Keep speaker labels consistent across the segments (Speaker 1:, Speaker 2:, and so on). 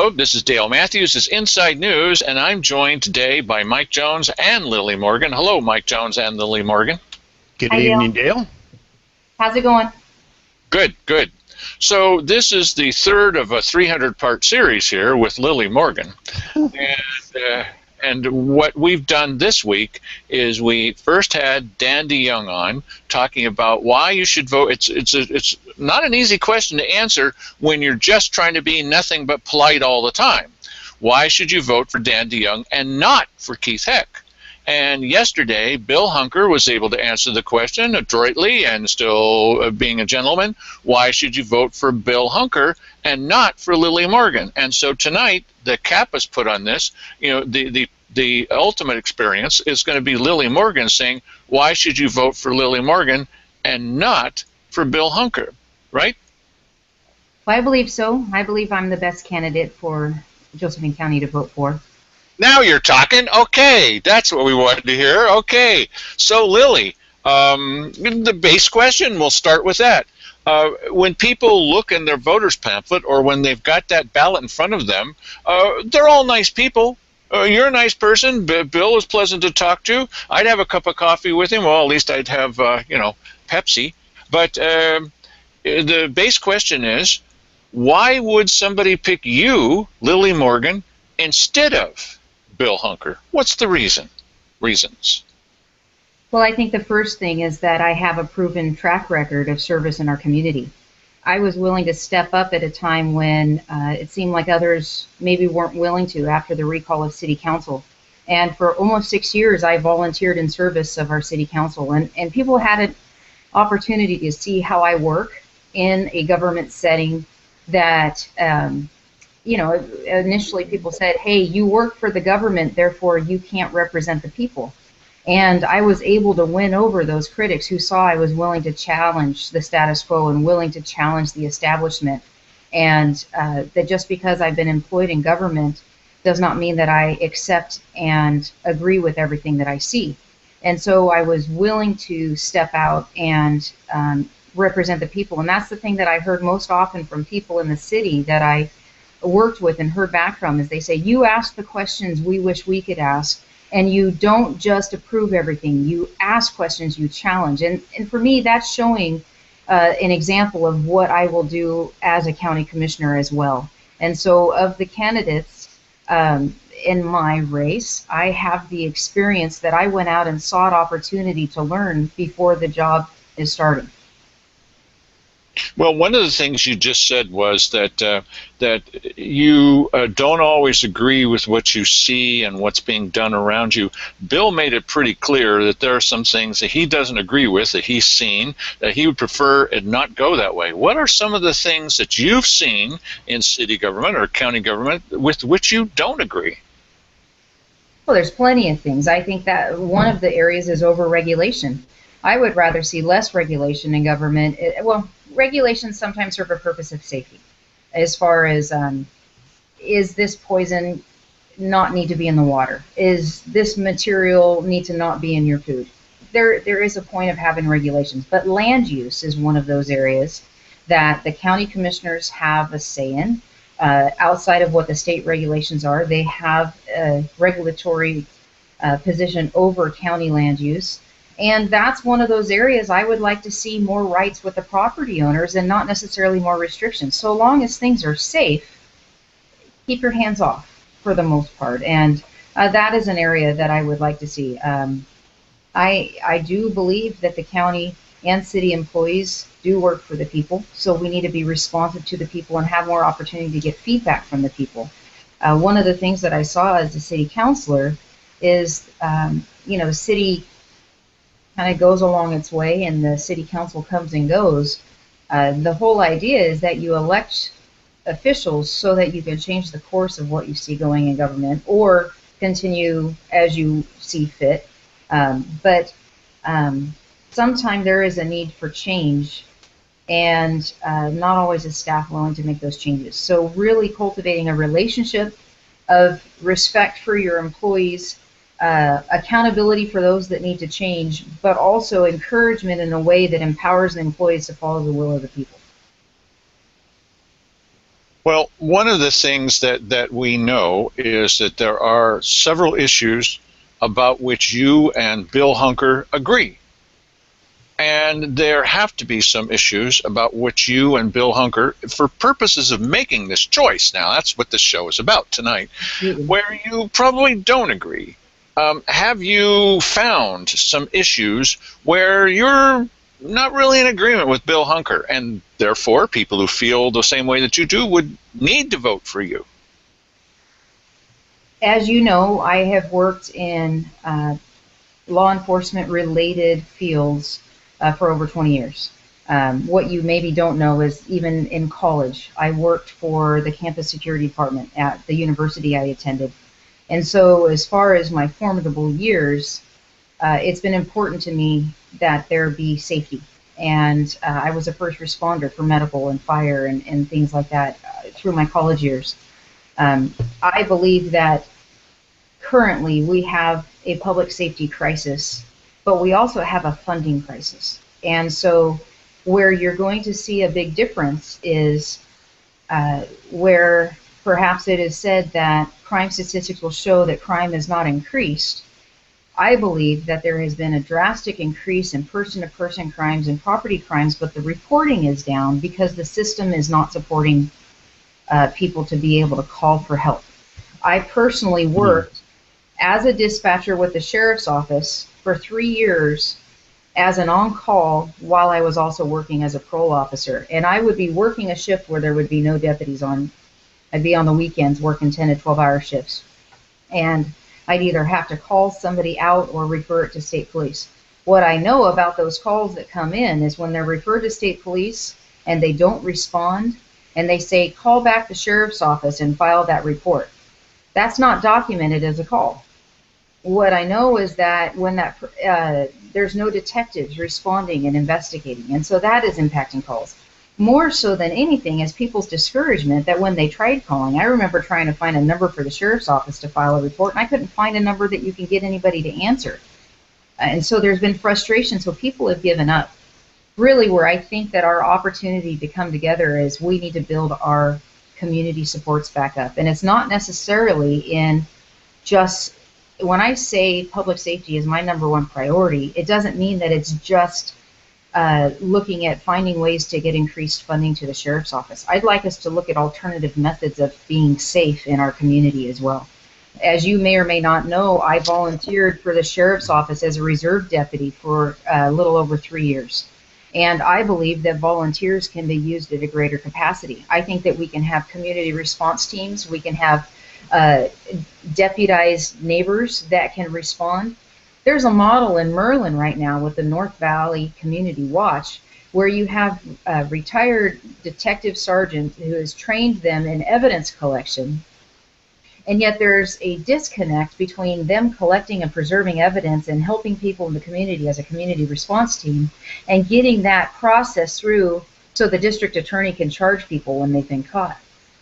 Speaker 1: Hello, this is Dale Matthews. This is Inside News, and I'm joined today by Mike Jones and Lily Morgan. Hello, Mike Jones and Lily Morgan.
Speaker 2: Good evening, Dale.
Speaker 3: How's it going?
Speaker 1: Good, good. So this is the third of a 300-part series here with Lily Morgan. And what we've done this week is we first had Dan DeYoung on talking about why you should vote. It's not an easy question to answer when you're just trying to be nothing but polite all the time. Why should you vote for Dan DeYoung and not for Keith Heck? And yesterday, Bill Hunker was able to answer the question adroitly and still being a gentleman. Why should you vote for Bill Hunker and not for Lily Morgan? And so tonight, the cap is put on this. You know, the ultimate experience is going to be Lily Morgan saying, why should you vote for Lily Morgan and not for Bill Hunker, right?
Speaker 3: Well, I believe so. I believe I'm the best candidate for Josephine County to vote for.
Speaker 1: Now you're talking. Okay, that's what we wanted to hear. Okay, so Lily, the base question, we'll start with that. When people look in their voter's pamphlet or when they've got that ballot in front of them, they're all nice people. You're a nice person. Bill is pleasant to talk to. I'd have a cup of coffee with him. Well, at least I'd have, Pepsi. But the base question is, why would somebody pick you, Lily Morgan, instead of Bill Hunker? What's the reasons?
Speaker 3: Well, I think the first thing is that I have a proven track record of service in our community. I was willing to step up at a time when it seemed like others maybe weren't willing to after the recall of City Council. And for almost 6 years, I volunteered in service of our City Council. And people had an opportunity to see how I work in a government setting that, initially people said, hey, you work for the government, therefore you can't represent the people. And I was able to win over those critics who saw I was willing to challenge the status quo and willing to challenge the establishment. And that just because I've been employed in government does not mean that I accept and agree with everything that I see. And so I was willing to step out and represent the people. And that's the thing that I heard most often from people in the city that I worked with and heard back from, is they say, you ask the questions we wish we could ask, and you don't just approve everything. You ask questions, you challenge. And for me, that's showing an example of what I will do as a county commissioner as well. And so of the candidates in my race, I have the experience that I went out and sought opportunity to learn before the job is starting.
Speaker 1: Well, one of the things you just said was that you don't always agree with what you see and what's being done around you. Bill made it pretty clear that there are some things that he doesn't agree with, that he's seen, that he would prefer it not go that way. What are some of the things that you've seen in city government or county government with which you don't agree?
Speaker 3: Well, there's plenty of things. I think that one of the areas is over-regulation. I would rather see less regulation in government. Regulations sometimes serve a purpose of safety, as far as is this poison not need to be in the water? Is this material need to not be in your food? There is a point of having regulations, but land use is one of those areas that the county commissioners have a say in. Outside of what the state regulations are, they have a regulatory position over county land use. And that's one of those areas I would like to see more rights with the property owners and not necessarily more restrictions. So long as things are safe, keep your hands off for the most part. And that is an area that I would like to see. I do believe that the county and city employees do work for the people, so we need to be responsive to the people and have more opportunity to get feedback from the people. One of the things that I saw as a city councilor is, the city kind of goes along its way and the city council comes and goes. The whole idea is that you elect officials so that you can change the course of what you see going in government or continue as you see fit. But sometimes there is a need for change, and not always is staff willing to make those changes. So really cultivating a relationship of respect for your employees, accountability for those that need to change, but also encouragement in a way that empowers the employees to follow the will of the people.
Speaker 1: Well, one of the things that we know is that there are several issues about which you and Bill Hunker agree. And there have to be some issues about which you and Bill Hunker, for purposes of making this choice, now that's what this show is about tonight, where you probably don't agree. Have you found some issues where you're not really in agreement with Bill Hunker, and therefore people who feel the same way that you do would need to vote for you?
Speaker 3: As you know, I have worked in law enforcement related fields for over 20 years. What you maybe don't know is even in college, I worked for the campus security department at the university I attended. And so as far as my formidable years, it's been important to me that there be safety. And I was a first responder for medical and fire and things like that through my college years. I believe that currently we have a public safety crisis, but we also have a funding crisis. And so where you're going to see a big difference is where perhaps it is said that crime statistics will show that crime has not increased. I believe that there has been a drastic increase in person-to-person crimes and property crimes, but the reporting is down because the system is not supporting people to be able to call for help. I personally worked as a dispatcher with the sheriff's office for 3 years as an on-call while I was also working as a parole officer. And I would be working a shift where there would be no deputies on. I'd be on the weekends working 10 to 12-hour shifts. And I'd either have to call somebody out or refer it to state police. What I know about those calls that come in is when they're referred to state police and they don't respond and they say, call back the sheriff's office and file that report. That's not documented as a call. What I know is that when that there's no detectives responding and investigating, and so that is impacting calls. More so than anything is people's discouragement that when they tried calling, I remember trying to find a number for the sheriff's office to file a report, and I couldn't find a number that you can get anybody to answer. And so there's been frustration, so people have given up. Really where I think that our opportunity to come together is we need to build our community supports back up. And it's not necessarily in just, when I say public safety is my #1 priority, it doesn't mean that it's just looking at finding ways to get increased funding to the sheriff's office. I'd like us to look at alternative methods of being safe in our community as well. As you may or may not know, I volunteered for the sheriff's office as a reserve deputy for a little over 3 years. And I believe that volunteers can be used at a greater capacity. I think that we can have community response teams, we can have deputized neighbors that can respond. There's a model in Merlin right now with the North Valley Community Watch where you have a retired detective sergeant who has trained them in evidence collection, and yet there's a disconnect between them collecting and preserving evidence and helping people in the community as a community response team and getting that process through so the district attorney can charge people when they've been caught.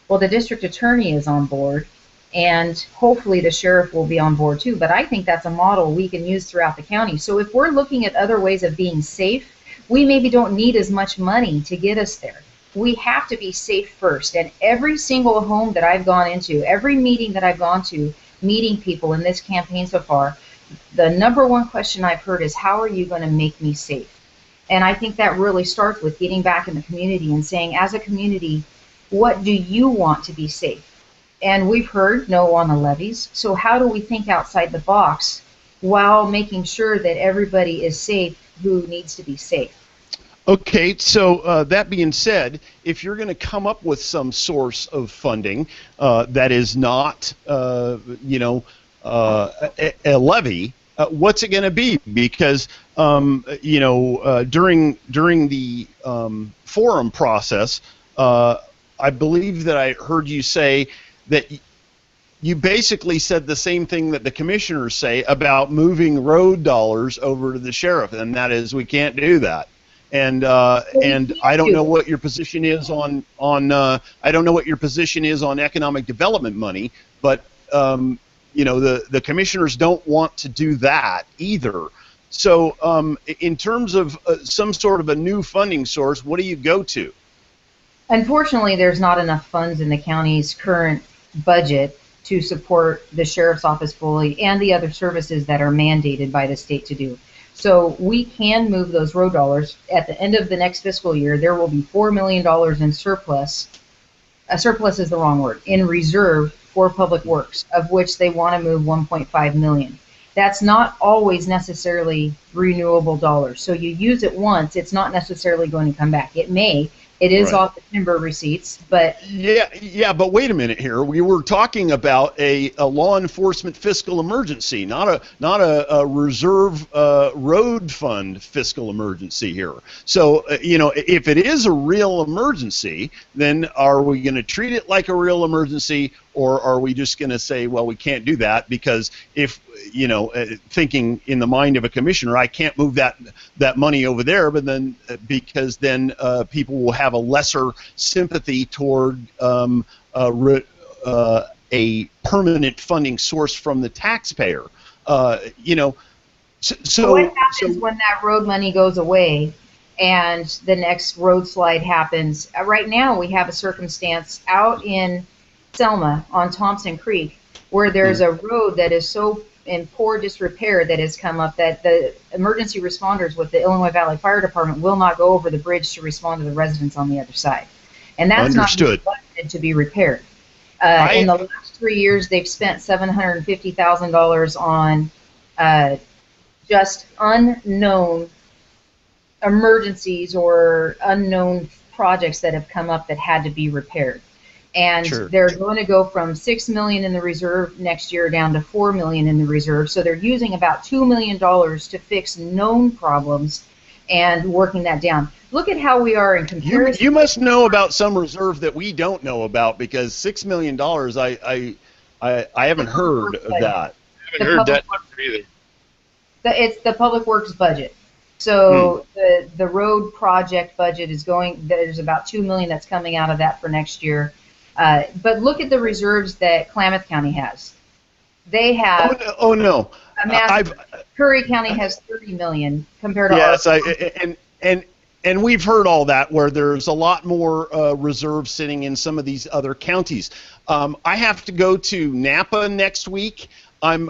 Speaker 3: Well, the district attorney is on board, and hopefully the sheriff will be on board too, but I think that's a model we can use throughout the county. So if we're looking at other ways of being safe, we maybe don't need as much money to get us there. We have to be safe first, and every single home that I've gone into, every meeting that I've gone to, meeting people in this campaign so far, the #1 question I've heard is, how are you going to make me safe? And I think that really starts with getting back in the community and saying, as a community, what do you want to be safe? And we've heard no on the levies, so how do we think outside the box while making sure that everybody is safe who needs to be safe?
Speaker 2: Okay, so that being said, if you're going to come up with some source of funding that is not, a levy, what's it going to be? Because, during the forum process, I believe that I heard you say that you basically said the same thing that the commissioners say about moving road dollars over to the sheriff, and that is we can't do that. And I don't know what your position is on I don't know what your position is on economic development money, but the commissioners don't want to do that either. So in terms of some sort of a new funding source, what do you go to?
Speaker 3: Unfortunately, there's not enough funds in the county's current budget to support the sheriff's office fully and the other services that are mandated by the state to do. So we can move those road dollars. At the end of the next fiscal year, there will be $4 million in surplus. Surplus is the wrong word. In reserve for public works, of which they want to move 1.5 million. That's not always necessarily renewable dollars. So you use it once, it's not necessarily going to come back. It may. It is
Speaker 2: Right.
Speaker 3: off the timber receipts, but
Speaker 2: Yeah, but wait a minute here. We were talking about a law enforcement fiscal emergency, not a reserve road fund fiscal emergency here. So, if it is a real emergency, then are we going to treat it like a real emergency, or are we just going to say, well, we can't do that because if, thinking in the mind of a commissioner, I can't move that money over there, but then because then people will have a lesser sympathy toward a permanent funding source from the taxpayer. So
Speaker 3: what happens when that road money goes away and the next road slide happens? Right now we have a circumstance out in Selma on Thompson Creek where there's a road that is so in poor disrepair that has come up that the emergency responders with the Illinois Valley Fire Department will not go over the bridge to respond to the residents on the other side. And that's
Speaker 2: Understood.
Speaker 3: not budgeted to be repaired. In the last 3 years, they've spent $750,000 on just unknown emergencies or unknown projects that have come up that had to be repaired. And
Speaker 2: Sure.
Speaker 3: they're going to go from $6 million in the reserve next year down to $4 million in the reserve. So they're using about $2 million to fix known problems and working that down. Look at how we are in comparison.
Speaker 2: You must know about some reserve that we don't know about, because $6 million, I haven't heard of that.
Speaker 1: I haven't heard that number either.
Speaker 3: It's the public works budget. So the road project budget is going, there's about $2 million that's coming out of that for next year. But look at the reserves that Klamath County has. They have
Speaker 2: Oh no.
Speaker 3: a massive. Curry County has $30 million compared to
Speaker 2: Yes,
Speaker 3: ours.
Speaker 2: and we've heard all that, where there's a lot more reserves sitting in some of these other counties. I have to go to Napa next week. I'm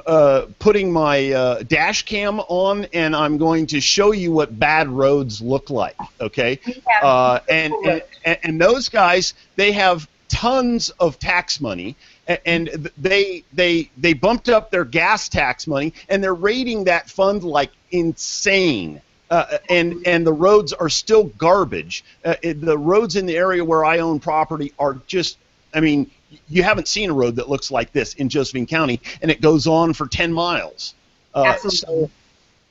Speaker 2: putting my dash cam on, and I'm going to show you what bad roads look like. Okay, and those guys, they have tons of tax money, and they bumped up their gas tax money, and they're rating that fund like insane. And the roads are still garbage. The roads in the area where I own property are just, I mean, you haven't seen a road that looks like this in Josephine County, and it goes on for 10 miles.
Speaker 3: Absolutely.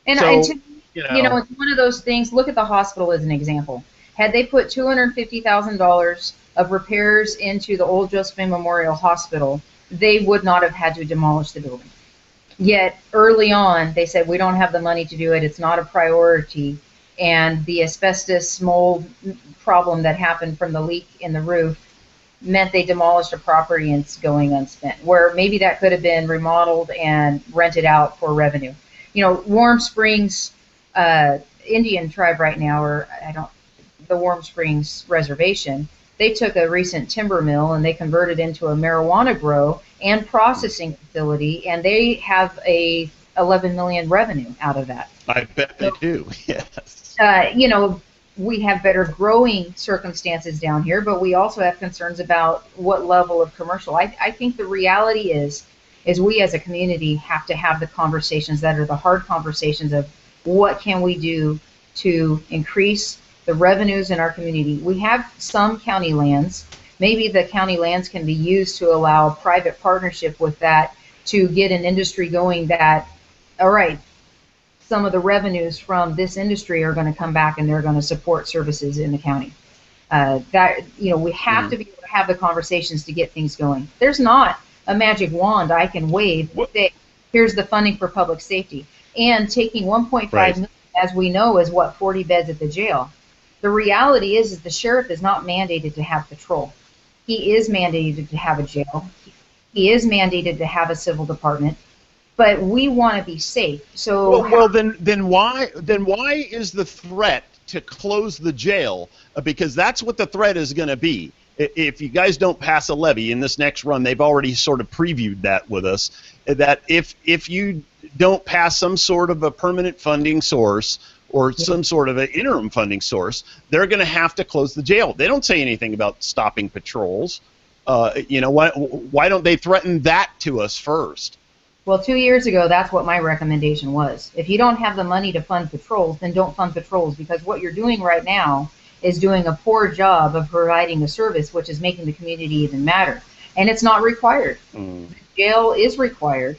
Speaker 3: And to me, it's one of those things. Look at the hospital as an example. Had they put $250,000 of repairs into the old Josephine Memorial Hospital, they would not have had to demolish the building. Yet early on, they said, we don't have the money to do it. It's not a priority. And the asbestos mold problem that happened from the leak in the roof meant they demolished a property and it's going unspent, where maybe that could have been remodeled and rented out for revenue. Warm Springs Indian tribe right now, or the Warm Springs Reservation, they took a recent timber mill and they converted into a marijuana grow and processing facility, and they have a 11 million revenue out of that.
Speaker 2: I bet they do. Yes.
Speaker 3: We have better growing circumstances down here, but we also have concerns about what level of commercial. I think the reality is we as a community have to have the conversations that are the hard conversations of what can we do to increase the revenues in our community. We have some county lands. Maybe the county lands can be used to allow private partnership with that to get an industry going that, all right, some of the revenues from this industry are going to come back and they're going to support services in the county. We have to be able to have the conversations to get things going. There's not a magic wand I can wave and say, here's the funding for public safety. And taking 1.5 million, as we know, is 40 beds at the jail. The reality is the sheriff is not mandated to have patrol. He is mandated to have a jail. He is mandated to have a civil department. But we want to be safe. So
Speaker 2: then why is the threat to close the jail because that's what the threat is going to be. If you guys don't pass a levy in this next run, they've already sort of previewed that with us, that if you don't pass some sort of a permanent funding source or some sort of an interim funding source, they're going to have to close the jail. They don't say anything about stopping patrols. Why don't they threaten that to us first?
Speaker 3: Well, 2 years ago, that's what my recommendation was. If you don't have the money to fund patrols, then don't fund patrols, because what you're doing right now is doing a poor job of providing a service, which is making the community even madder. And it's not required. Jail is required.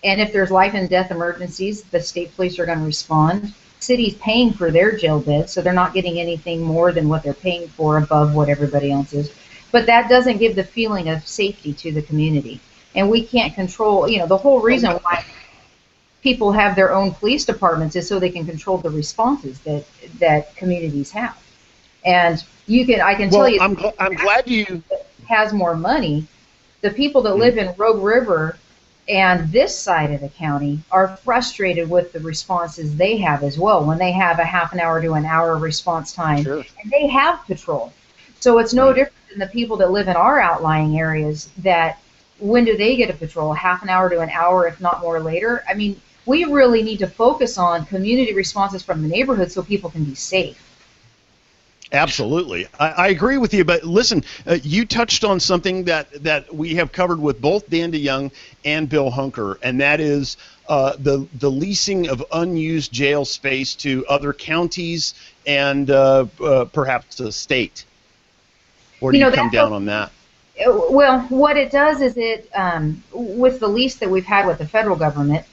Speaker 3: And if there's life and death emergencies, the state police are going to respond. City's paying for their jail beds, so they're not getting anything more than what they're paying for above what everybody else is. But that doesn't give the feeling of safety to the community. And we can't control, the whole reason why people have their own police departments is so they can control the responses that communities have. And I can tell you,
Speaker 2: I'm glad you
Speaker 3: has more money. The people that live in Rogue River and this side of the county are frustrated with the responses they have as well when they have a half an hour to an hour response time.
Speaker 2: Sure.
Speaker 3: And they have patrol. So it's no different than the people that live in our outlying areas that when do they get a patrol? Half an hour to an hour, if not more later? I mean, we really need to focus on community responses from the neighborhood so people can be safe.
Speaker 2: Absolutely. I agree with you, but listen, you touched on something that we have covered with both Dan DeYoung and Bill Hunker, and that is the leasing of unused jail space to other counties and perhaps the state. Where do you come down on that?
Speaker 3: Well, what it does is with the lease that we've had with the federal government,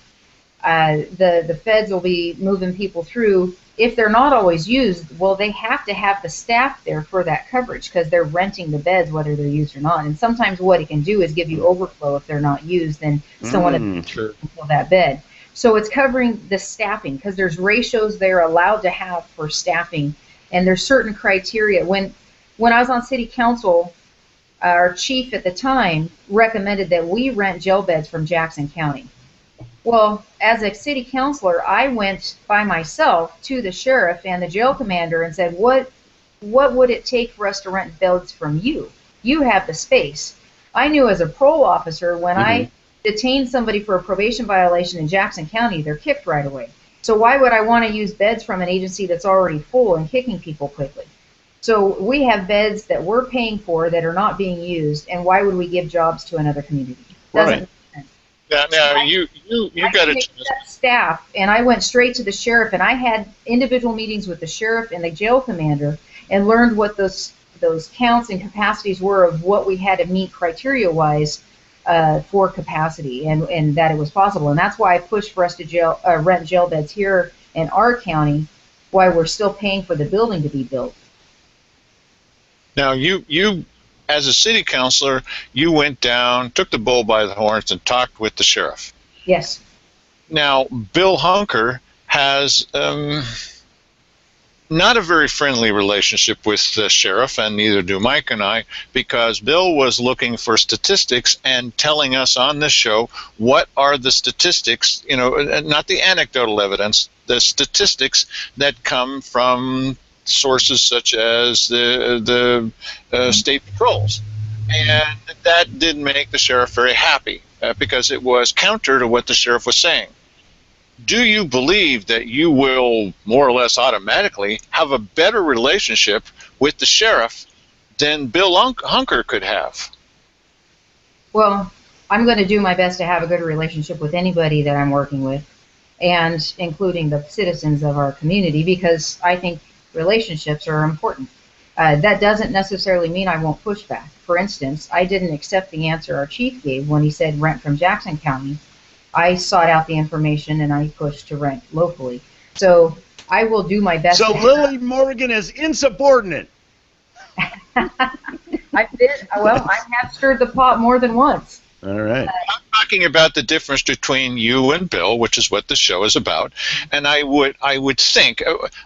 Speaker 3: the feds will be moving people through. If they're not always used, well, they have to have the staff there for that coverage because they're renting the beds whether they're used or not. And sometimes what it can do is give you overflow if they're not used, then someone can fill that bed. So it's covering the staffing because there's ratios they're allowed to have for staffing, and there's certain criteria. When I was on city council, our chief at the time recommended that we rent jail beds from Jackson County. Well, as a city councilor, I went by myself to the sheriff and the jail commander and said, what would it take for us to rent beds from you? You have the space. I knew as a parole officer, when I detain somebody for a probation violation in Jackson County, they're kicked right away. So why would I want to use beds from an agency that's already full and kicking people quickly? So we have beds that we're paying for that are not being used, and why would we give jobs to another community? Doesn't make sense.
Speaker 1: Now you got to
Speaker 3: staff, and I went straight to the sheriff, and I had individual meetings with the sheriff and the jail commander, and learned what those counts and capacities were of what we had to meet criteria-wise for capacity, and that it was possible. And that's why I pushed for us to rent jail beds here in our county, why we're still paying for the building to be built.
Speaker 1: Now, you as a city councilor, you went down, took the bull by the horns, and talked with the sheriff.
Speaker 3: Yes.
Speaker 1: Now, Bill Hunker has not a very friendly relationship with the sheriff, and neither do Mike and I, because Bill was looking for statistics and telling us on this show what are the statistics, not the anecdotal evidence, the statistics that come from sources such as the state patrols. And that didn't make the sheriff very happy because it was counter to what the sheriff was saying. Do you believe that you will more or less automatically have a better relationship with the sheriff than Bill Hunker could have?
Speaker 3: Well, I'm going to do my best to have a good relationship with anybody that I'm working with, and including the citizens of our community, because I think relationships are important. That doesn't necessarily mean I won't push back. For instance, I didn't accept the answer our chief gave when he said rent from Jackson County. I sought out the information and I pushed to rent locally. So I will do my best.
Speaker 2: So Lily Morgan is insubordinate.
Speaker 3: I have stirred the pot more than once.
Speaker 2: All right.
Speaker 1: I'm talking about the difference between you and Bill, which is what the show is about. And I would think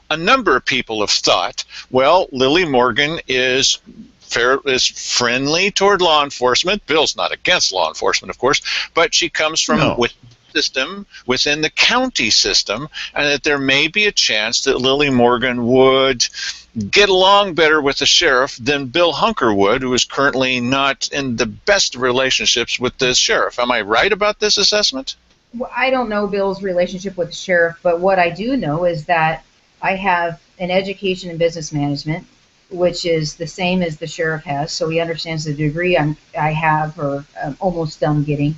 Speaker 1: a number of people have thought, well, Lily Morgan is friendly toward law enforcement. Bill's not against law enforcement, of course, but she comes from system within the county system, and that there may be a chance that Lily Morgan would get along better with the sheriff than Bill Hunker would, who is currently not in the best relationships with the sheriff. Am I right about this assessment?
Speaker 3: Well, I don't know Bill's relationship with the sheriff, but what I do know is that I have an education in business management, which is the same as the sheriff has, so he understands the degree I have, or I'm almost done getting.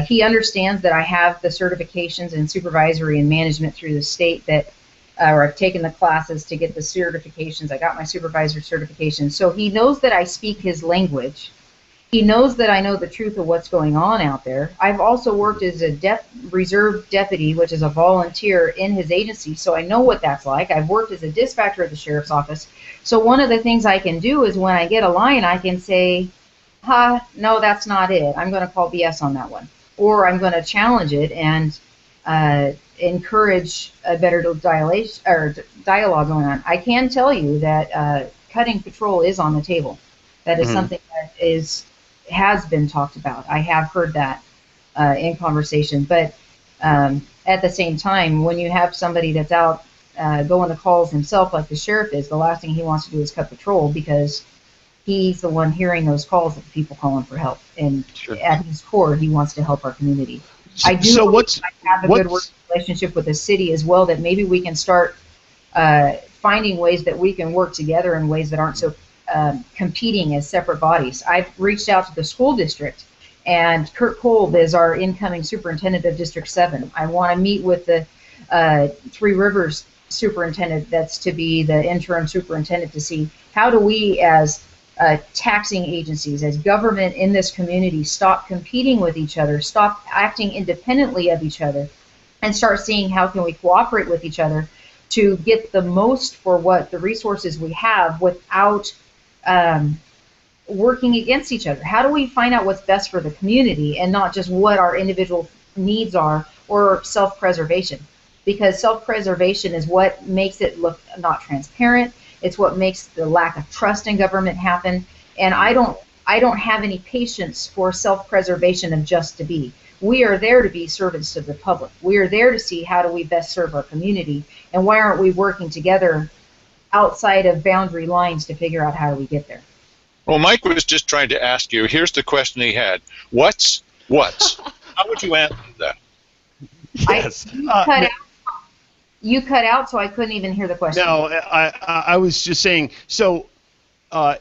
Speaker 3: He understands that I have the certifications in supervisory and management through the state that, or I've taken the classes to get the certifications. I got my supervisor certification. So he knows that I speak his language. He knows that I know the truth of what's going on out there. I've also worked as a reserve deputy, which is a volunteer in his agency, so I know what that's like. I've worked as a dispatcher at the sheriff's office. So one of the things I can do is when I get a line, I can say, no, that's not it. I'm going to call BS on that one. Or I'm going to challenge it and encourage a better dialogue going on. I can tell you that cutting patrol is on the table. That is something that has been talked about. I have heard that in conversation. But at the same time, when you have somebody that's out going to calls himself like the sheriff is, the last thing he wants to do is cut patrol, because he's the one hearing those calls of the people calling for help. And at his core, he wants to help our community. I have a good working relationship with the city as well, that maybe we can start finding ways that we can work together in ways that aren't so competing as separate bodies. I've reached out to the school district, and Kurt Kolb is our incoming superintendent of District 7. I want to meet with the Three Rivers superintendent that's to be the interim superintendent to see how do we as taxing agencies, as government in this community, stop competing with each other, stop acting independently of each other, and start seeing how can we cooperate with each other to get the most for what the resources we have without working against each other. How do we find out what's best for the community and not just what our individual needs are, or self-preservation? Because self-preservation is what makes it look not transparent. It's what makes the lack of trust in government happen. And I don't have any patience for self-preservation of just to be. We are there to be servants of the public. We are there to see how do we best serve our community, and why aren't we working together outside of boundary lines to figure out how do we get there.
Speaker 1: Well, Mike was just trying to ask you, here's the question he had. What's? How would you answer that?
Speaker 2: Yes.
Speaker 3: You cut out, so I couldn't even hear the question.
Speaker 2: No, I was just saying, so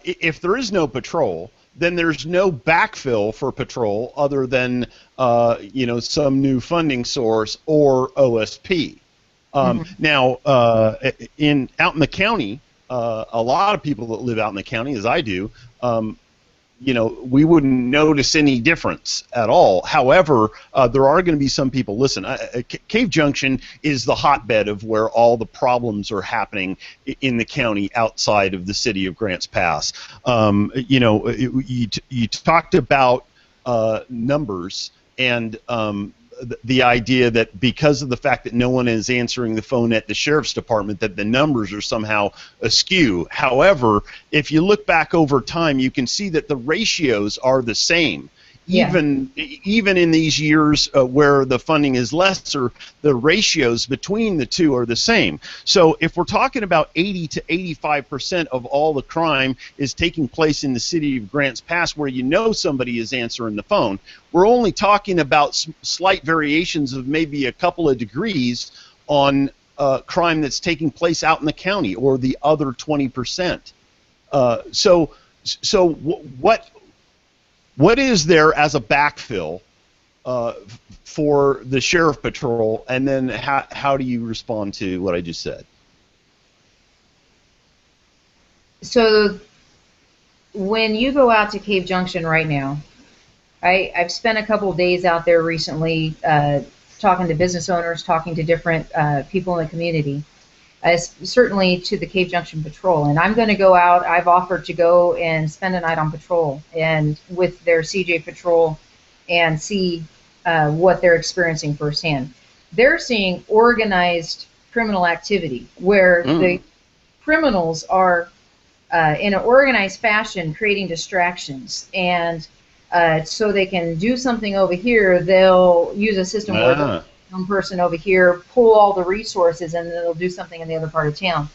Speaker 2: if there is no patrol, then there's no backfill for patrol other than some new funding source or OSP. Now, out in the county, a lot of people that live out in the county, as I do, we wouldn't notice any difference at all. However, there are going to be some people. Listen, Cave Junction is the hotbed of where all the problems are happening in the county outside of the city of Grants Pass. You talked about numbers and the idea that because of the fact that no one is answering the phone at the sheriff's department, that the numbers are somehow askew. However, if you look back over time, you can see that the ratios are the same.
Speaker 3: Yeah.
Speaker 2: Even in these years where the funding is lesser, the ratios between the two are the same. So if we're talking about 80 to 85% of all the crime is taking place in the city of Grants Pass, where somebody is answering the phone, we're only talking about slight variations of maybe a couple of degrees on crime that's taking place out in the county, or the other 20%. So what is there as a backfill for the sheriff patrol, and then how do you respond to what I just said?
Speaker 3: So when you go out to Cave Junction right now, I've spent a couple of days out there recently talking to business owners, talking to different people in the community, certainly to the Cave Junction Patrol. And I'm going to go out. I've offered to go and spend a night on patrol and with their CJ Patrol and see what they're experiencing firsthand. They're seeing organized criminal activity where the criminals are in an organized fashion creating distractions and so they can do something over here, they'll use a system where
Speaker 2: Ah,
Speaker 3: one person over here pull all the resources and then they'll do something in the other part of town.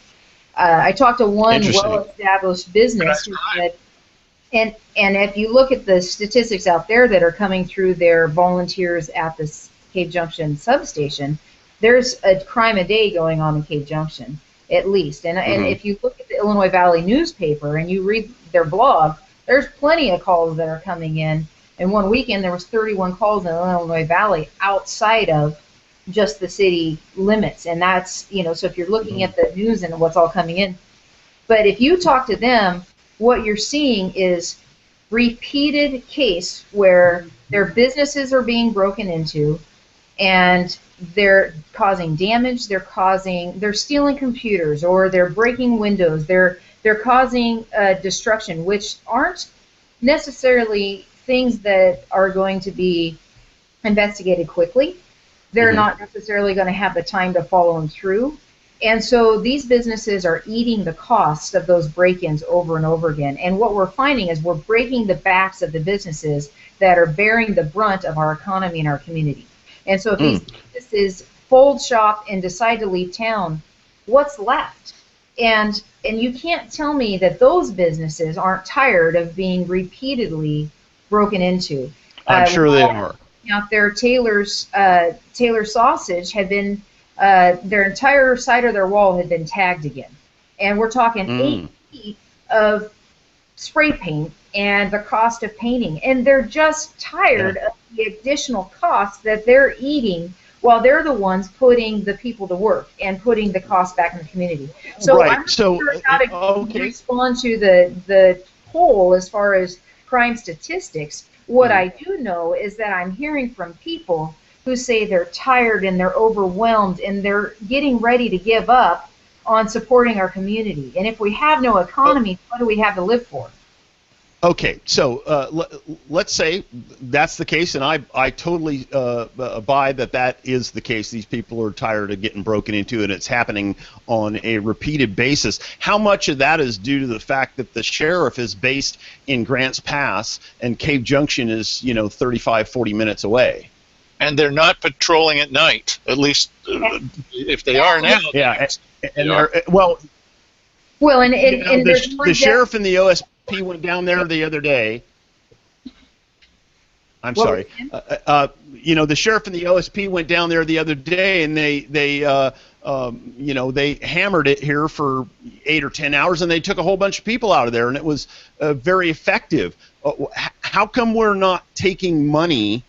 Speaker 3: I talked to one
Speaker 2: interesting.
Speaker 3: well-established business who said, and if you look at the statistics out there that are coming through their volunteers at this Cave Junction substation, there's a crime a day going on in Cave Junction, at least. And
Speaker 2: Hmm.
Speaker 3: if you look at the Illinois Valley newspaper and you read their blog, there's plenty of calls that are coming in. And one weekend there was 31 calls in Illinois Valley outside of just the city limits. And that's, so if you're looking at the news and what's all coming in, but if you talk to them, what you're seeing is repeated case where their businesses are being broken into and they're causing damage, they're stealing computers or they're breaking windows, they're causing destruction, which aren't necessarily things that are going to be investigated quickly. They're
Speaker 2: Hmm.
Speaker 3: not necessarily going to have the time to follow them through. And so these businesses are eating the cost of those break-ins over and over again. And what we're finding is we're breaking the backs of the businesses that are bearing the brunt of our economy and our community. And so if these businesses fold shop and decide to leave town, what's left? And you can't tell me that those businesses aren't tired of being repeatedly broken into.
Speaker 2: I'm sure they
Speaker 3: Well,
Speaker 2: are.
Speaker 3: out there, Taylor Sausage had been their entire side of their wall had been tagged again, and we're talking 8 feet of spray paint and the cost of painting, and they're just tired of the additional costs that they're eating while they're the ones putting the people to work and putting the cost back in the community. So
Speaker 2: Right.
Speaker 3: I'm not
Speaker 2: So,
Speaker 3: sure how to
Speaker 2: okay.
Speaker 3: respond to the poll as far as crime statistics. What I do know is that I'm hearing from people who say they're tired and they're overwhelmed and they're getting ready to give up on supporting our community. And if we have no economy, what do we have to live for?
Speaker 2: Okay, so let's say that's the case, and I totally buy that that is the case. These people are tired of getting broken into, and it's happening on a repeated basis. How much of that is due to the fact that the sheriff is based in Grants Pass and Cave Junction is, 35, 40 minutes away?
Speaker 1: And they're not patrolling at night. At least if they are now.
Speaker 2: Yeah, and
Speaker 1: are.
Speaker 2: well,
Speaker 3: Well, and there's
Speaker 2: the sheriff and the OSP went down there the other day. I'm
Speaker 3: What
Speaker 2: sorry. The sheriff and the OSP went down there the other day, and they hammered it here for 8 or 10 hours, and they took a whole bunch of people out of there, and it was very effective. How come we're not taking money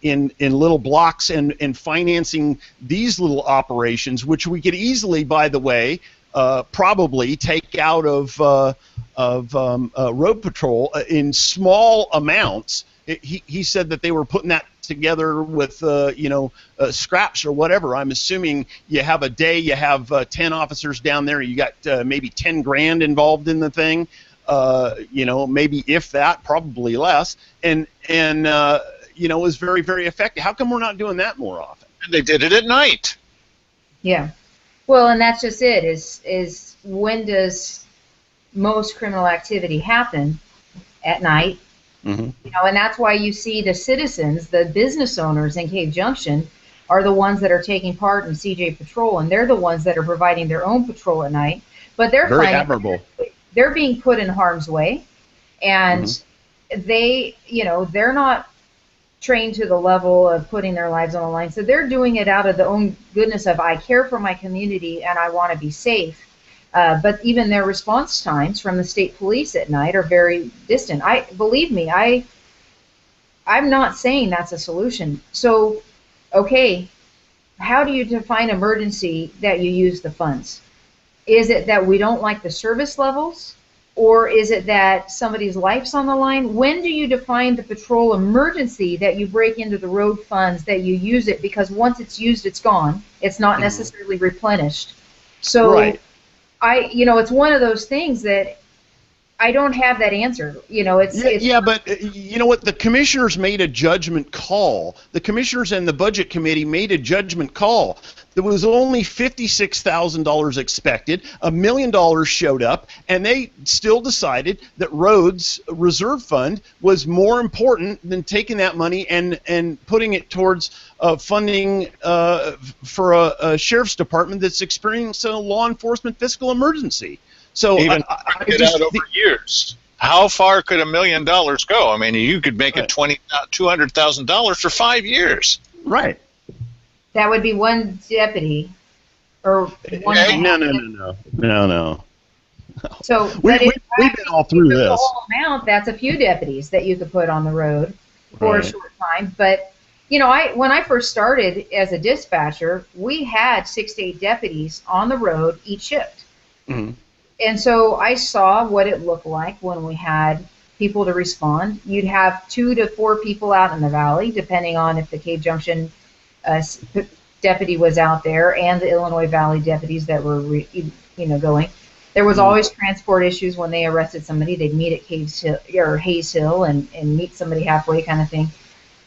Speaker 2: in little blocks and financing these little operations, which we could easily, by the way, probably take out of road patrol in small amounts? He said that they were putting that together with scraps or whatever. I'm assuming you have a day, you have 10 officers down there, you got maybe 10 grand involved in the thing, maybe if that, probably less, and it was very, very effective. How come we're not doing that more often?
Speaker 1: And they did it at night.
Speaker 3: Yeah. Well, and that's just it, is when does most criminal activity happen? At night.
Speaker 2: Mm-hmm.
Speaker 3: And that's why you see the citizens, the business owners in Cave Junction are the ones that are taking part in CJ Patrol, and they're the ones that are providing their own patrol at night. But they're
Speaker 2: Very
Speaker 3: finding
Speaker 2: admirable.
Speaker 3: they're being put in harm's way, and they're not trained to the level of putting their lives on the line. So they're doing it out of the own goodness of, I care for my community and I want to be safe. But even their response times from the state police at night are very distant. Believe me, I'm not saying that's a solution. So, okay, how do you define emergency that you use the funds? Is it that we don't like the service levels? Or is it that somebody's life's on the line? When do you define the patrol emergency that you break into the road funds, that you use it? Because once it's used, it's gone. It's not necessarily replenished. So,
Speaker 2: right.
Speaker 3: It's one of those things that I don't have that answer.
Speaker 2: But you know what? The commissioners made a judgment call. The commissioners and the budget committee made a judgment call. there was only $56,000 expected. $1 million showed up, and they still decided that roads reserve fund was more important than taking that money and putting it towards funding for a sheriff's department that's experiencing a law enforcement fiscal emergency. So
Speaker 1: even get out over years. How far could $1 million go? I mean, you could make it $200,000 for 5 years.
Speaker 2: Right.
Speaker 3: That would be one deputy, or one.
Speaker 2: No.
Speaker 3: So
Speaker 2: we've been all through this.
Speaker 3: The whole amount, that's a few deputies that you could put on the road for a short time. But when I first started as a dispatcher, we had 6 to 8 deputies on the road each shift. Mm-hmm. And so I saw what it looked like when we had people to respond. You'd have 2 to 4 people out in the valley, depending on if the Cave Junction deputy was out there and the Illinois Valley deputies that were going. There was always transport issues when they arrested somebody. They'd meet at Caves Hill or Hayes Hill and meet somebody halfway, kind of thing.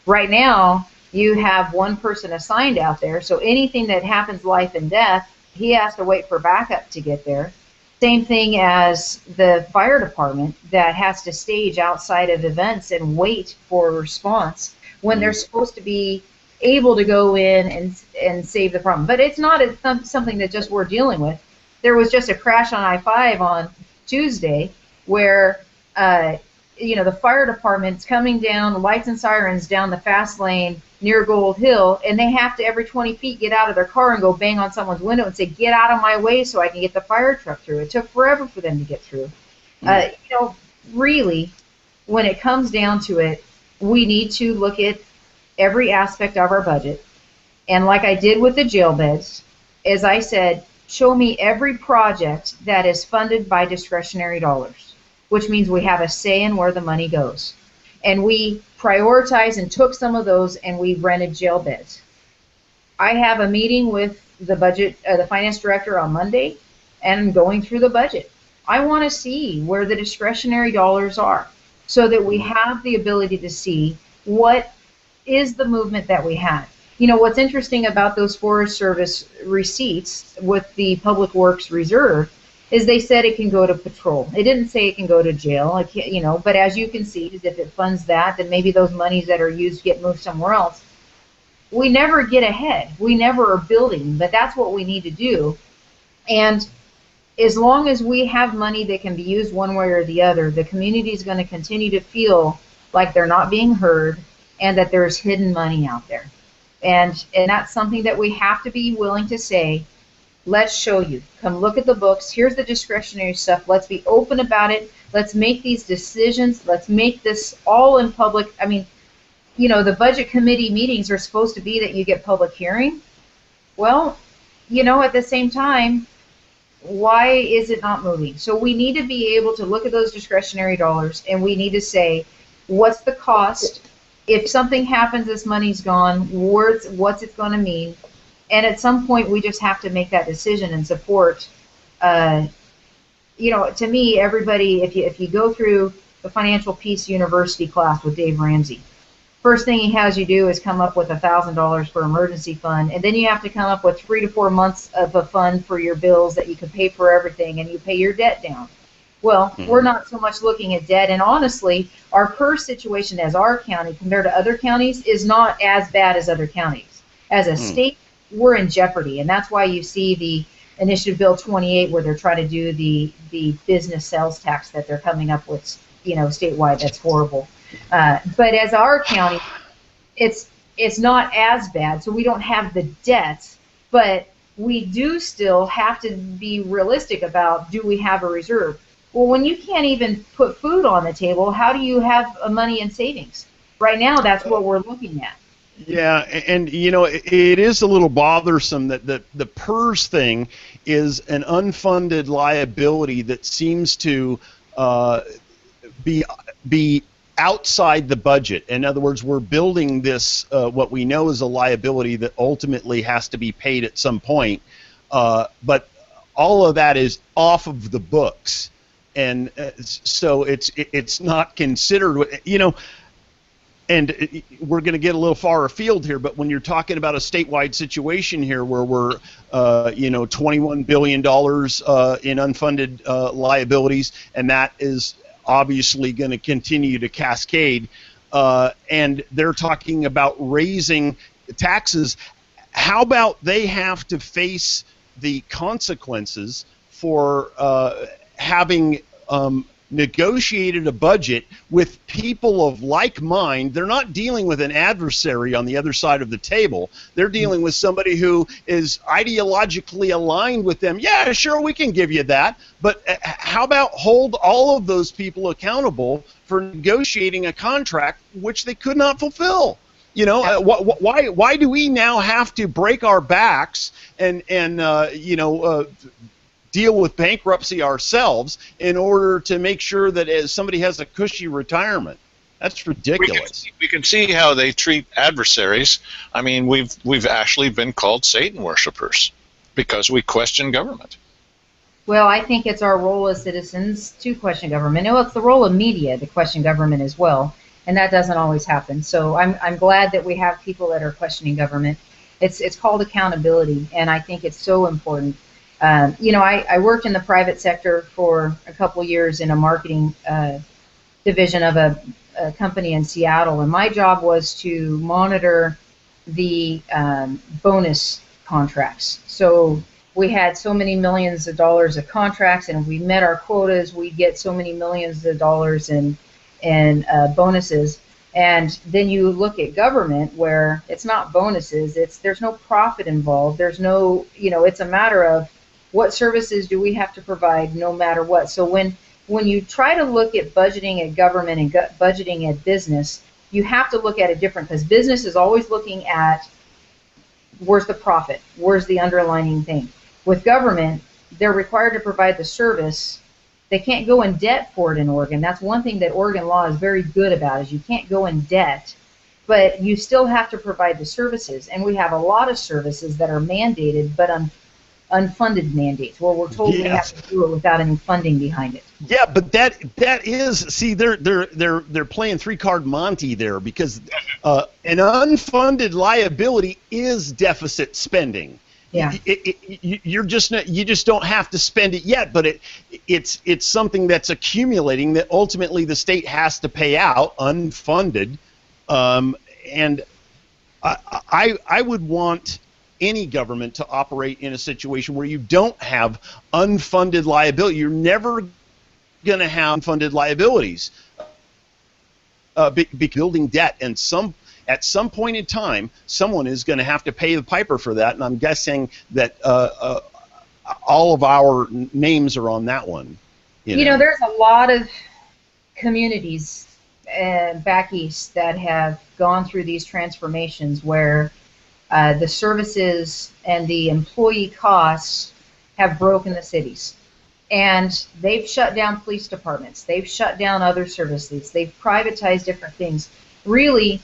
Speaker 3: Right now, you have one person assigned out there, so anything that happens life and death, he has to wait for backup to get there. Same thing as the fire department that has to stage outside of events and wait for a response when they're supposed to be able to go in and save the problem. But it's not something that just we're dealing with. There was just a crash on I-5 on Tuesday where the fire department's coming down, lights and sirens down the fast lane near Gold Hill, and they have to every 20 feet get out of their car and go bang on someone's window and say, "Get out of my way so I can get the fire truck through." It took forever for them to get through. Really, when it comes down to it, we need to look at every aspect of our budget. And like I did with the jail beds, as I said, show me every project that is funded by discretionary dollars, which means we have a say in where the money goes. And we prioritized and took some of those and we rented jail beds. I have a meeting with the the finance director on Monday, and I'm going through the budget. I want to see where the discretionary dollars are so that we have the ability to see what is the movement that we had. What's interesting about those Forest Service receipts with the Public Works Reserve is they said it can go to patrol. It didn't say it can go to jail, but as you can see, if it funds that, then maybe those monies that are used get moved somewhere else. We never get ahead. We never are building, but that's what we need to do. And as long as we have money that can be used one way or the other, the community is going to continue to feel like they're not being heard and that there's hidden money out there. And that's something that we have to be willing to say, let's show you. Come look at the books. Here's the discretionary stuff. Let's be open about it. Let's make these decisions. Let's make this all in public. I mean, the budget committee meetings are supposed to be that you get public hearing. Well, at the same time, why is it not moving? So we need to be able to look at those discretionary dollars, and we need to say, what's the cost? If something happens, this money's gone. What's it going to mean? And at some point, we just have to make that decision and support. To me, everybody, if you go through the Financial Peace University class with Dave Ramsey, first thing he has you do is come up with $1,000 for emergency fund, and then you have to come up with 3 to 4 months of a fund for your bills that you can pay for everything, and you pay your debt down. Well, we're not so much looking at debt, and honestly, our PERS situation as our county compared to other counties is not as bad as other counties. As a state, we're in jeopardy, and that's why you see the Initiative Bill 28 where they're trying to do the business sales tax that they're coming up with, statewide. That's horrible. But as our county, it's not as bad, so we don't have the debts, but we do still have to be realistic about, do we have a reserve? Well, when you can't even put food on the table, how do you have money in savings? Right now, that's what we're looking at.
Speaker 2: Yeah, and it is a little bothersome that the PERS thing is an unfunded liability that seems to be outside the budget. In other words, we're building this what we know is a liability that ultimately has to be paid at some point, but all of that is off of the books, and so it's not considered. we're going to get a little far afield here, but when you're talking about a statewide situation here where we're, $21 billion in unfunded liabilities, and that is obviously going to continue to cascade, and they're talking about raising taxes, how about they have to face the consequences for having negotiated a budget with people of like mind? They're not dealing with an adversary on the other side of the table. They're dealing with somebody who is ideologically aligned with them. Yeah, sure, we can give you that, but how about hold all of those people accountable for negotiating a contract which they could not fulfill? Why do we now have to break our backs and deal with bankruptcy ourselves in order to make sure that somebody has a cushy retirement? That's ridiculous.
Speaker 1: We can see how they treat adversaries. I mean, we've actually been called Satan worshipers because we question government.
Speaker 3: Well, I think it's our role as citizens to question government. Well, it's the role of media to question government as well, and that doesn't always happen. So I'm glad that we have people that are questioning government. It's called accountability, and I think it's so important. I worked in the private sector for a couple years in a marketing division of a company in Seattle, and my job was to monitor the bonus contracts. So we had so many millions of dollars of contracts, and if we met our quotas, we'd get so many millions of dollars in bonuses. And then you look at government where it's not bonuses, there's no profit involved, there's no, it's a matter of what services do we have to provide no matter what. So when you try to look at budgeting at government and budgeting at business, you have to look at it different, because business is always looking at where's the profit, where's the underlying thing. With government, they're required to provide the service. They can't go in debt for it in Oregon. That's one thing that Oregon law is very good about, is you can't go in debt, but you still have to provide the services. And we have a lot of services that are mandated, but unfunded mandates, where we're told we have to do it without any funding behind it.
Speaker 2: Yeah, but that is, see, they're playing three-card Monte there, because an unfunded liability is deficit spending.
Speaker 3: Yeah.
Speaker 2: You just don't have to spend it yet, but it's something that's accumulating that ultimately the state has to pay out unfunded, and I would want any government to operate in a situation where you don't have unfunded liability. You're never going to have unfunded liabilities, building debt, and at some point in time, someone is going to have to pay the piper for that, and I'm guessing that all of our names are on that one.
Speaker 3: There's a lot of communities back east that have gone through these transformations where the services and the employee costs have broken the cities. And they've shut down police departments. They've shut down other services. They've privatized different things. Really,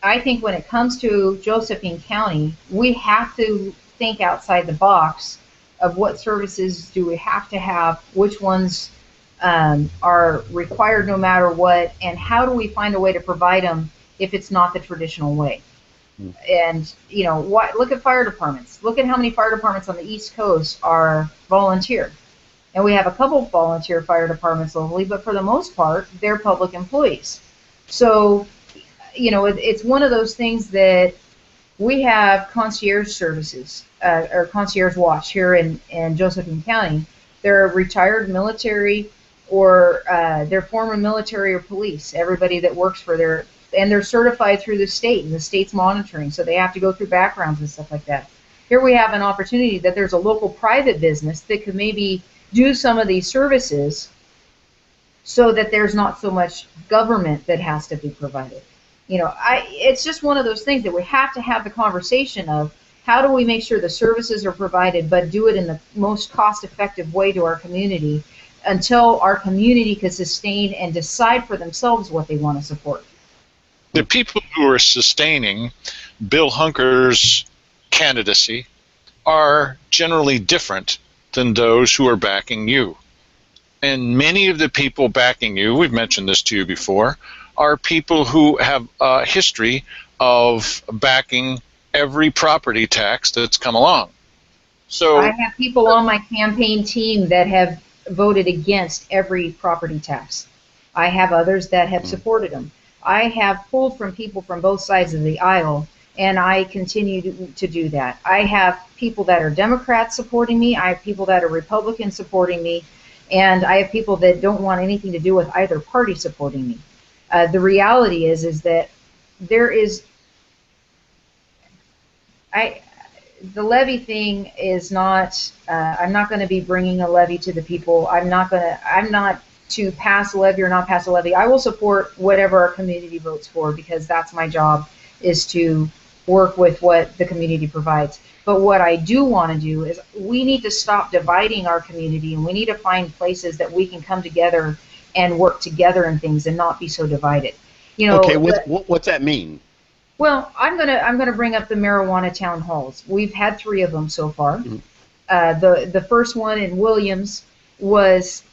Speaker 3: I think when it comes to Josephine County, we have to think outside the box of what services do we have to have, which ones are required no matter what, and how do we find a way to provide them if it's not the traditional way. And, look at fire departments. Look at how many fire departments on the East Coast are volunteer. And we have a couple of volunteer fire departments locally, but for the most part, they're public employees. So, it's one of those things that we have concierge services, or concierge watch here in Josephine County. They're retired military, or they're former military or police, everybody that works for and they're certified through the state, and the state's monitoring, so they have to go through backgrounds and stuff like that. Here we have an opportunity that there's a local private business that could maybe do some of these services so that there's not so much government that has to be provided. It's just one of those things that we have to have the conversation of how do we make sure the services are provided, but do it in the most cost-effective way to our community until our community can sustain and decide for themselves what they want to support.
Speaker 1: The people who are sustaining Bill Hunker's candidacy are generally different than those who are backing you. And many of the people backing you, we've mentioned this to you before, are people who have a history of backing every property tax that's come along. So
Speaker 3: I have people on my campaign team that have voted against every property tax. I have others that have supported them. I have pulled from people from both sides of the aisle, and I continue to do that. I have people that are Democrats supporting me. I have people that are Republicans supporting me. And I have people that don't want anything to do with either party supporting me. The reality is that there is, the levy thing is not, I'm not going to be bringing a levy to the people. I'm not to pass a levy or not pass a levy. I will support whatever our community votes for, because that's my job, is to work with what the community provides. But what I do want to do is we need to stop dividing our community, and we need to find places that we can come together and work together in things and not be so divided. You know,
Speaker 2: okay, what's that mean?
Speaker 3: Well, I'm gonna bring up the marijuana town halls. We've had 3 of them so far. The first one in Williams was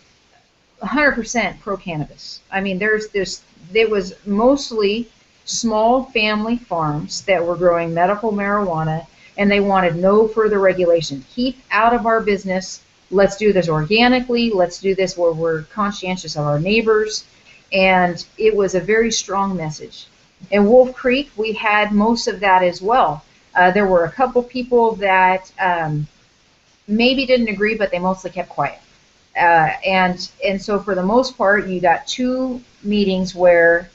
Speaker 3: 100% pro cannabis. I mean, there was mostly small family farms that were growing medical marijuana, and they wanted no further regulation. Keep out of our business. Let's do this organically. Let's do this where we're conscientious of our neighbors. And it was a very strong message. In Wolf Creek, we had most of that as well. There were a couple people that maybe didn't agree, but they mostly kept quiet. And so for the most part, you got 2 meetings where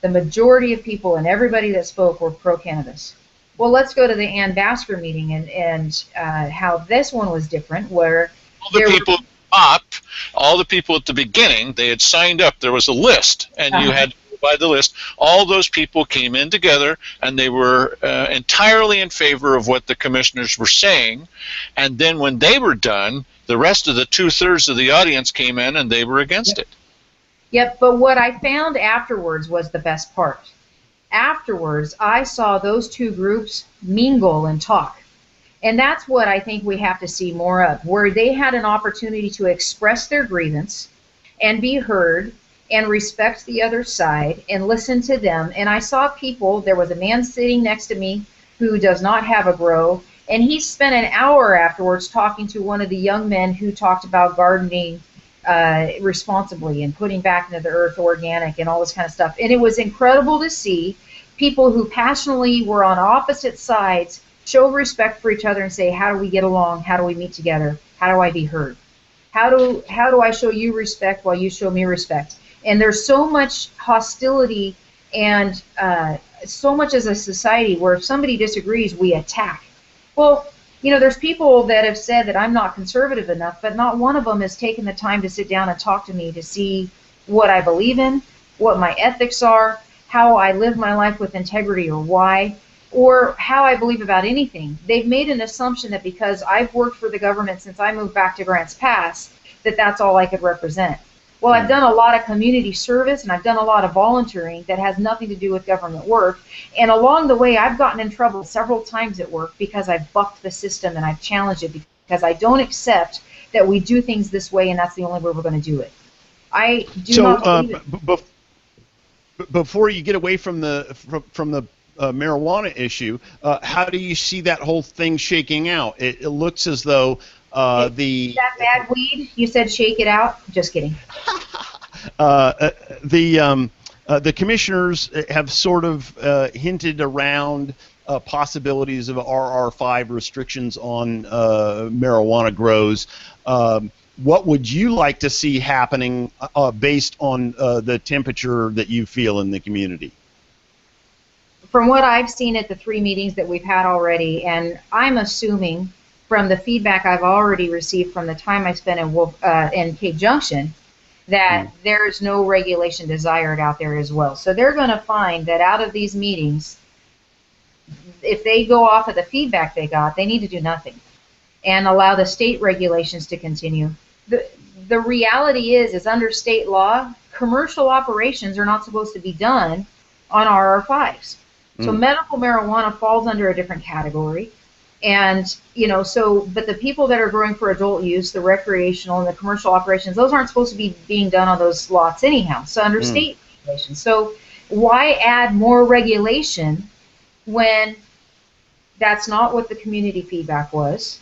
Speaker 3: the majority of people and everybody that spoke were pro-cannabis. Well, let's go to the Ann Basker meeting and how this one was different, where
Speaker 1: all the people at the beginning, they had signed up. There was a list, and you had to go by the list. All those people came in together, and they were entirely in favor of what the commissioners were saying. And then when they were done, the rest of the 2/3 of the audience came in, and they were against it.
Speaker 3: Yep, but what I found afterwards was the best part. Afterwards, I saw those 2 groups mingle and talk. And that's what I think we have to see more of, where they had an opportunity to express their grievance and be heard and respect the other side and listen to them. And I saw people, there was a man sitting next to me who does not have a grow, and he spent an hour afterwards talking to one of the young men who talked about gardening responsibly and putting back into the earth organic and all this kind of stuff. And it was incredible to see people who passionately were on opposite sides show respect for each other and say, how do we get along? How do we meet together? How do I be heard? How do I show you respect while you show me respect? And there's so much hostility and so much as a society where if somebody disagrees, we attack. Well, you know, there's people that have said that I'm not conservative enough, but not one of them has taken the time to sit down and talk to me to see what I believe in, what my ethics are, how I live my life with integrity or why, or how I believe about anything. They've made an assumption that because I've worked for the government since I moved back to Grants Pass, that that's all I could represent. Well, I've done a lot of community service and I've done a lot of volunteering that has nothing to do with government work. And along the way, I've gotten in trouble several times at work because I've bucked the system and I've challenged it because I don't accept that we do things this way and that's the only way we're going to do it. I do not believe it.
Speaker 2: Before you get away from the marijuana issue, how do you see that whole thing shaking out? It looks as though that
Speaker 3: bad weed, you said shake it out? Just kidding.
Speaker 2: The commissioners have sort of hinted around possibilities of RR5 restrictions on marijuana grows. What would you like to see happening based on the temperature that you feel in the community?
Speaker 3: From what I've seen at the 3 meetings that we've had already, and I'm assuming from the feedback I've already received from the time I spent in Cape Junction, that there's no regulation desired out there as well. So they're going to find that out of these meetings, if they go off of the feedback they got, they need to do nothing and allow the state regulations to continue. The reality is under state law, commercial operations are not supposed to be done on RR5s. So medical marijuana falls under a different category. And, you know, but the people that are growing for adult use, the recreational and the commercial operations, those aren't supposed to be being done on those lots anyhow. So under state regulations. So why add more regulation when that's not what the community feedback was?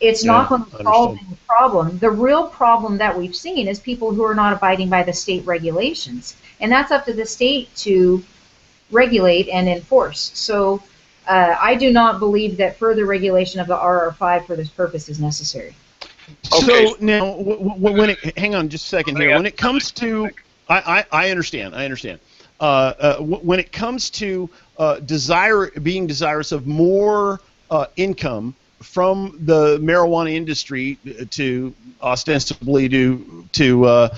Speaker 3: It's not going to solve any problem. The real problem that we've seen is people who are not abiding by the state regulations. And that's up to the state to regulate and enforce. So I do not believe that further regulation of the RR5 for this purpose is necessary.
Speaker 2: Okay. So now, when it, hang on just a second here. When it comes to, I understand. When it comes to being desirous of more income from the marijuana industry to ostensibly to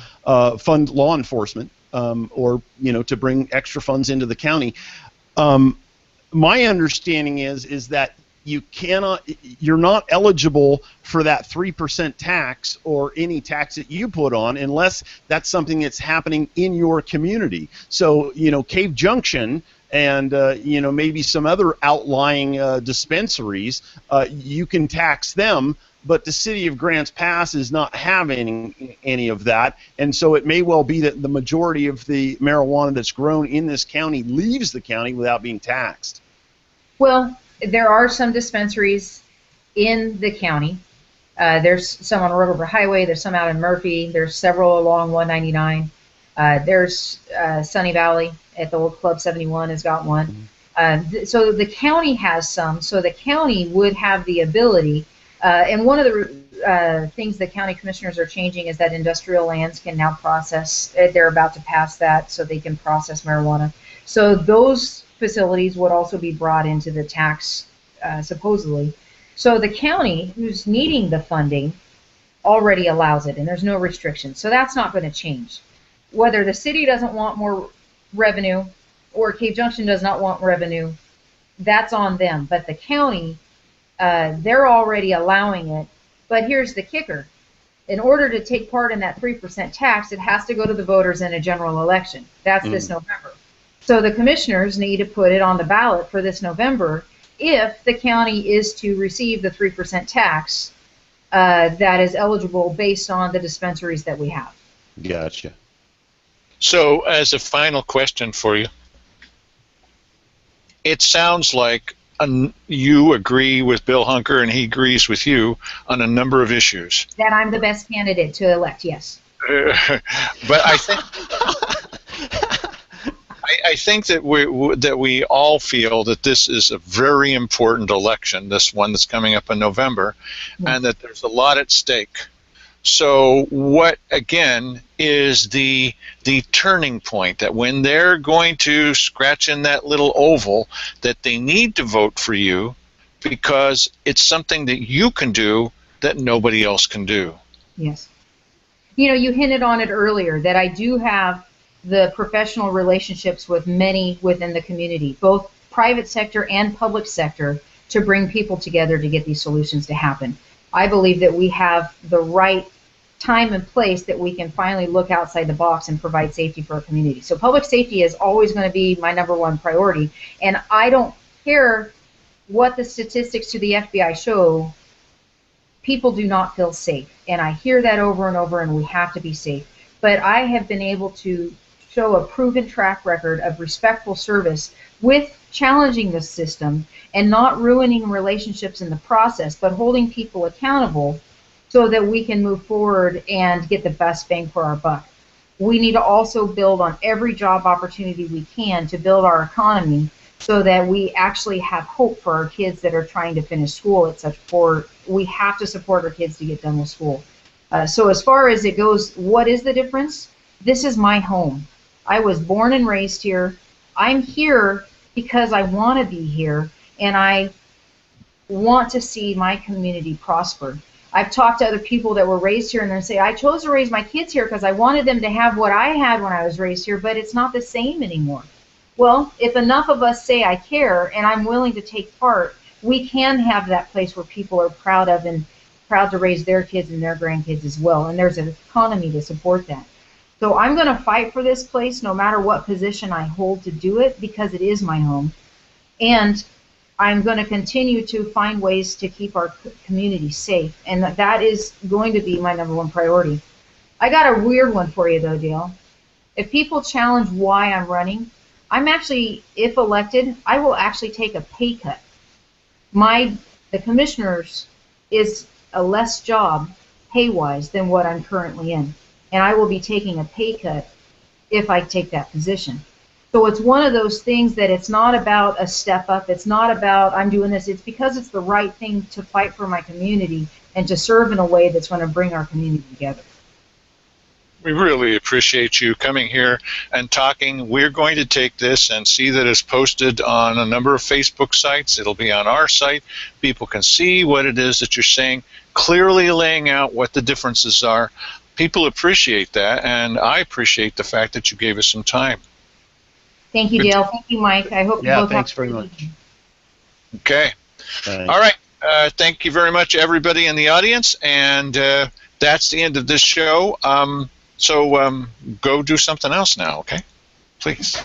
Speaker 2: fund law enforcement, or to bring extra funds into the county, my understanding is that you're not eligible for that 3% tax or any tax that you put on unless that's something that's happening in your community. So, Cave Junction and maybe some other outlying dispensaries, you can tax them, but the city of Grants Pass is not having any of that, and so it may well be that the majority of the marijuana that's grown in this county leaves the county without being taxed.
Speaker 3: Well, there are some dispensaries in the county. There's some on Road Over Highway. There's some out in Murphy. There's several along 199. There's Sunny Valley at the old Club 71 has got one. So the county has some. So the county would have the ability. And one of the things the county commissioners are changing is that industrial lands can now process. They're about to pass that so they can process marijuana. So those facilities would also be brought into the tax, supposedly. So the county, who's needing the funding, already allows it, and there's no restrictions. So that's not going to change. Whether the city doesn't want more revenue or Cave Junction does not want revenue, that's on them. But the county, they're already allowing it. But here's the kicker. In order to take part in that 3% tax, it has to go to the voters in a general election. That's this November. So the commissioners need to put it on the ballot for this November if the county is to receive the 3% tax that is eligible based on the dispensaries that we have.
Speaker 2: Gotcha.
Speaker 1: So as a final question for you, it sounds like you agree with Bill Hunker and he agrees with you on a number of issues.
Speaker 3: That I'm the best candidate to elect, yes.
Speaker 1: But I think... I think that we all feel that this is a very important election, this one that's coming up in November, and that there's a lot at stake. So what, again, is the turning point that when they're going to scratch in that little oval, that they need to vote for you because it's something that you can do that nobody else can do?
Speaker 3: Yes. You hinted on it earlier that I do have the professional relationships with many within the community, both private sector and public sector, to bring people together to get these solutions to happen. I believe that we have the right time and place that we can finally look outside the box and provide safety for our community. So public safety is always going to be my #1 priority, and I don't care what the statistics to the FBI show. People do not feel safe, and I hear that over and over, and we have to be safe. But I have been able to show a proven track record of respectful service with challenging the system and not ruining relationships in the process, but holding people accountable so that we can move forward and get the best bang for our buck. We need to also build on every job opportunity we can to build our economy so that we actually have hope for our kids that are trying to finish school at such poor. We have to support our kids to get done with school. So as far as it goes, what is the difference? This is my home. I was born and raised here. I'm here because I want to be here, and I want to see my community prosper. I've talked to other people that were raised here, and they say, I chose to raise my kids here because I wanted them to have what I had when I was raised here, but it's not the same anymore. Well, if enough of us say I care and I'm willing to take part, we can have that place where people are proud of and proud to raise their kids and their grandkids as well, and there's an economy to support that. So I'm going to fight for this place no matter what position I hold to do it because it is my home. And I'm going to continue to find ways to keep our community safe. And that is going to be my #1 priority. I got a weird one for you though, Dale. If people challenge why I'm running, I'm actually, if elected, I will actually take a pay cut. The commissioners is a less job pay-wise than what I'm currently in, and I will be taking a pay cut if I take that position. So it's one of those things that it's not about a step up, it's not about I'm doing this, it's because it's the right thing to fight for my community and to serve in a way that's going to bring our community together.
Speaker 1: We really appreciate you coming here and talking. We're going to take this and see that it's posted on a number of Facebook sites. It'll be on our site. People can see what it is that you're saying, clearly laying out what the differences are. People appreciate that, and I appreciate the fact that you gave us some time.
Speaker 3: Thank you, Dale. Thank you, Mike. I hope you both
Speaker 2: thanks
Speaker 3: have
Speaker 2: very much.
Speaker 1: Okay.
Speaker 2: Thanks.
Speaker 1: All right. Thank you very much, everybody in the audience, and that's the end of this show. So go do something else now, okay? Please.